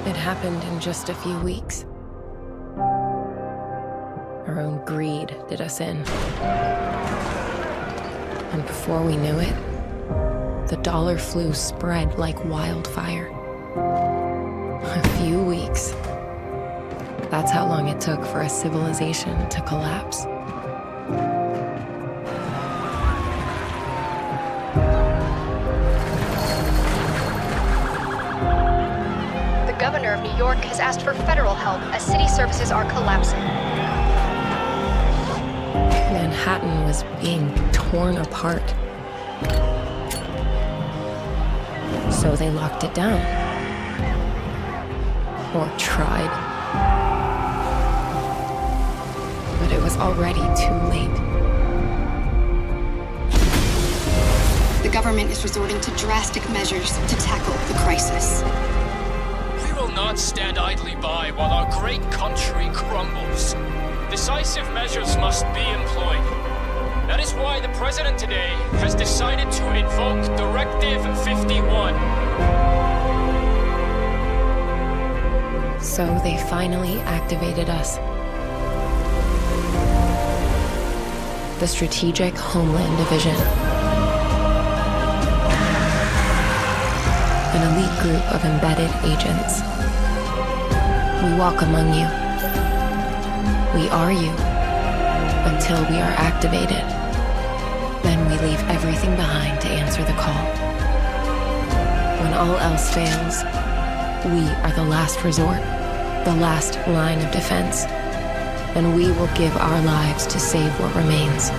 It happened in just a few weeks. Our own greed did us in. And before we knew it, the dollar flu spread like wildfire. A few weeks. That's how long it took for a civilization to collapse. The governor of New York has asked for federal help as city services are collapsing. Manhattan was being torn apart. So they locked it down. Or tried. But it was already too late. The government is resorting to drastic measures to tackle the crisis. We will not stand idly by while our great country crumbles. Decisive measures must be employed. That is why the president today has decided to invoke Directive 51. So they finally activated us. The Strategic Homeland Division. An elite group of embedded agents. We walk among you. We are you until we are activated. Then we leave everything behind to answer the call. When all else fails, we are the last resort, the last line of defense, and we will give our lives to save what remains.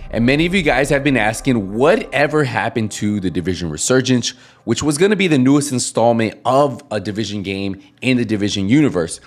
And many of you guys have been asking whatever happened to the Division Resurgence, which was going to be the newest installment of a Division game in the Division universe.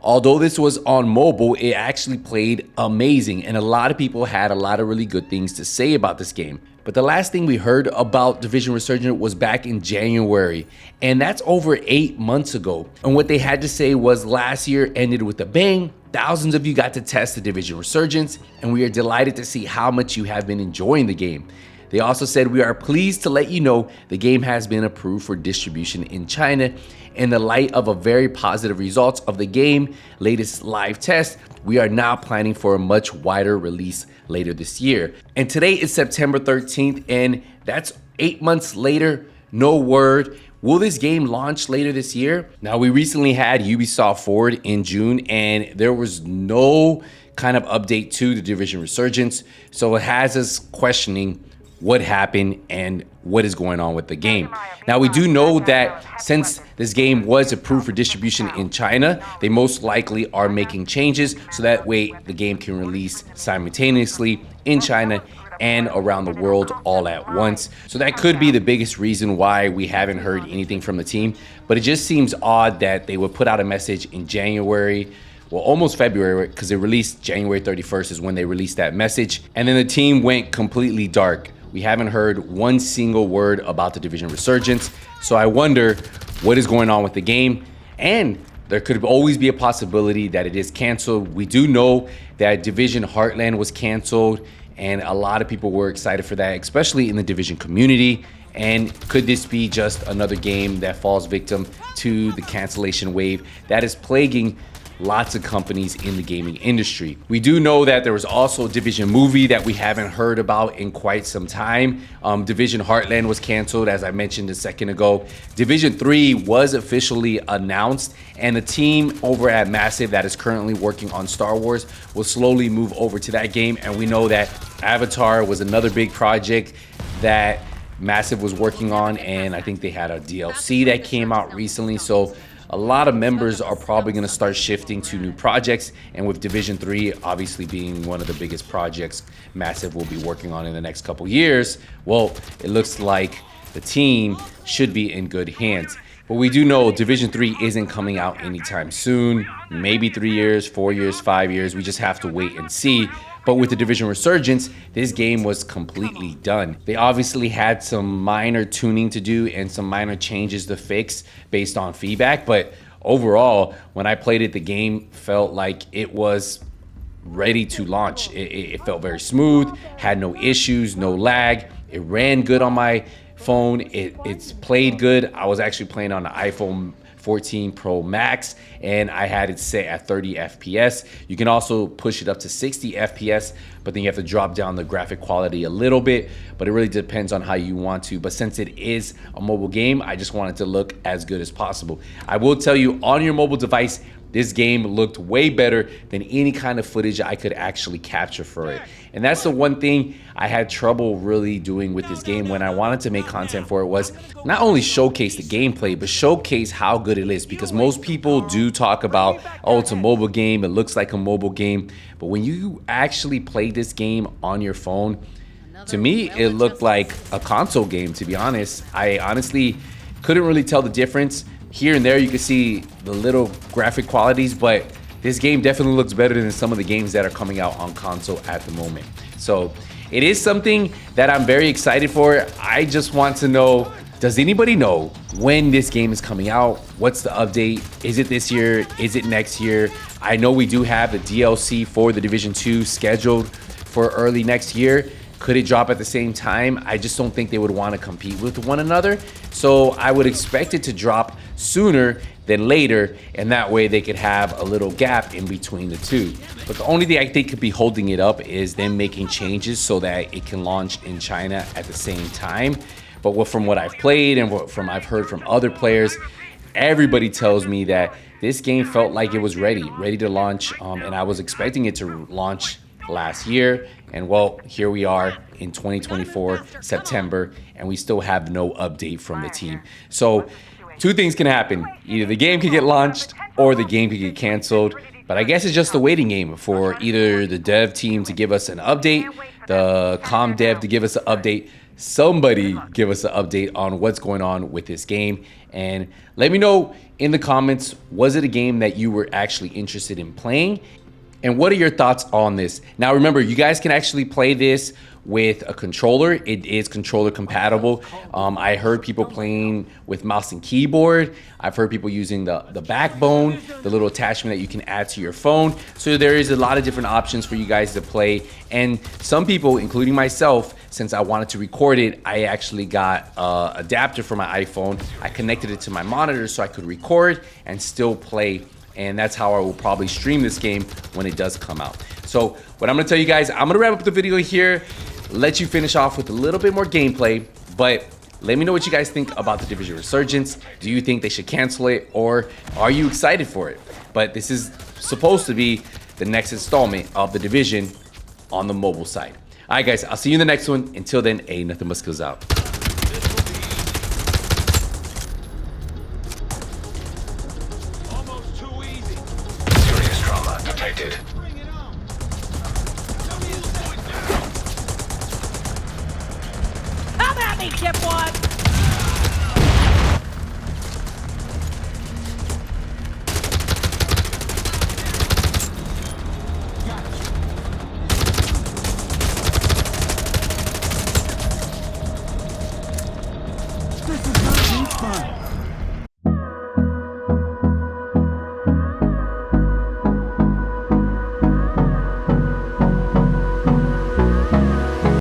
Although this was on mobile, it actually played amazing, and a lot of people had a lot of really good things to say about this game. But the last thing we heard about Division Resurgence was back in January, and that's over 8 months ago. And what they had to say was last year ended with a bang. Thousands of you got to test the Division Resurgence, and we are delighted to see how much you have been enjoying the game. They also said, we are pleased to let you know the game has been approved for distribution in China. In the light of a very positive results of the game latest live test, we are now planning for a much wider release later this year. And today is September 13th, and that's 8 months later, no word. Will this game launch later this year? Now, we recently had Ubisoft Forward in June, and there was no kind of update to the Division Resurgence. So it has us questioning what happened and what is going on with the game. Now, we do know that since this game was approved for distribution in China, they most likely are making changes so that way the game can release simultaneously in China and around the world all at once. So that could be the biggest reason why we haven't heard anything from the team. But it just seems odd that they would put out a message in January, well, almost February, because they released January 31st is when they released that message. And then the team went completely dark. We haven't heard one single word about the Division Resurgence. So I wonder what is going on with the game. And there could always be a possibility that it is canceled. We do know that Division Heartland was canceled, and a lot of people were excited for that, especially in the Division community. And could this be just another game that falls victim to the cancellation wave that is plaguing lots of companies in the gaming industry? We do know that there was also a Division movie that we haven't heard about in quite some time. Division Heartland was canceled, as I mentioned a second ago. Division 3 was officially announced, and the team over at Massive that is currently working on Star Wars will slowly move over to that game. And we know that Avatar was another big project that Massive was working on, and I think they had a DLC that came out recently. So a lot of members are probably going to start shifting to new projects, and with Division 3 obviously being one of the biggest projects Massive will be working on in the next couple years, well, it looks like the team should be in good hands. But we do know Division 3 isn't coming out anytime soon, maybe 3 years, 4 years, 5 years. We just have to wait and see. But with the Division Resurgence, this game was completely done. They obviously had some minor tuning to do and some minor changes to fix based on feedback. But overall, when I played it, the game felt like it was ready to launch. It felt very smooth, had no issues, no lag. It ran good on my phone. It's played good. I was actually playing on the iPhone 14 Pro Max, and I had it set at 30 FPS. You can also push it up to 60 FPS, but then you have to drop down the graphic quality a little bit, but it really depends on how you want to. But since it is a mobile game, I just want it to look as good as possible. I will tell you, on your mobile device, this game looked way better than any kind of footage I could actually capture for it. And that's the one thing I had trouble really doing with this game when I wanted to make content for it, was not only showcase the gameplay, but showcase how good it is. Because most people do talk about, oh, it's a mobile game, it looks like a mobile game. But when you actually play this game on your phone, to me, it looked like a console game, to be honest. I honestly couldn't really tell the difference. Here and there you can see the little graphic qualities, but this game definitely looks better than some of the games that are coming out on console at the moment. So it is something that I'm very excited for. I just want to know, does anybody know when this game is coming out? What's the update? Is it this year? Is it next year? I know we do have the DLC for the Division 2 scheduled for early next year. Could it drop at the same time? I just don't think they would want to compete with one another. So I would expect it to drop sooner than later, and that way they could have a little gap in between the two. But the only thing I think could be holding it up is them making changes so that it can launch in China at the same time. But from what I've played and I've heard from other players, everybody tells me that this game felt like it was ready to launch, and I was expecting it to launch last year, and well, here we are in 2024 September, and we still have no update from the team. So two things can happen: either the game could get launched or the game could get canceled. But I guess it's just a waiting game for either the dev team to give us an update, the comm dev to give us an update, somebody give us an update on what's going on with this game. And let me know in the comments, was it a game that you were actually interested in playing? And what are your thoughts on this? Now, remember, you guys can actually play this with a controller. It is controller compatible. I heard people playing with mouse and keyboard. I've heard people using the backbone, the little attachment that you can add to your phone. So there is a lot of different options for you guys to play. And some people, including myself, since I wanted to record it, I actually got an adapter for my iPhone. I connected it to my monitor so I could record and still play. And that's how I will probably stream this game when it does come out. So what I'm gonna tell you guys, I'm gonna wrap up the video here, let you finish off with a little bit more gameplay, but let me know what you guys think about the Division Resurgence. Do you think they should cancel it, or are you excited for it? But this is supposed to be the next installment of the Division on the mobile side. All right, guys, I'll see you in the next one. Until then, nothing but skills out. Come at me, Chipwad! This is not fun.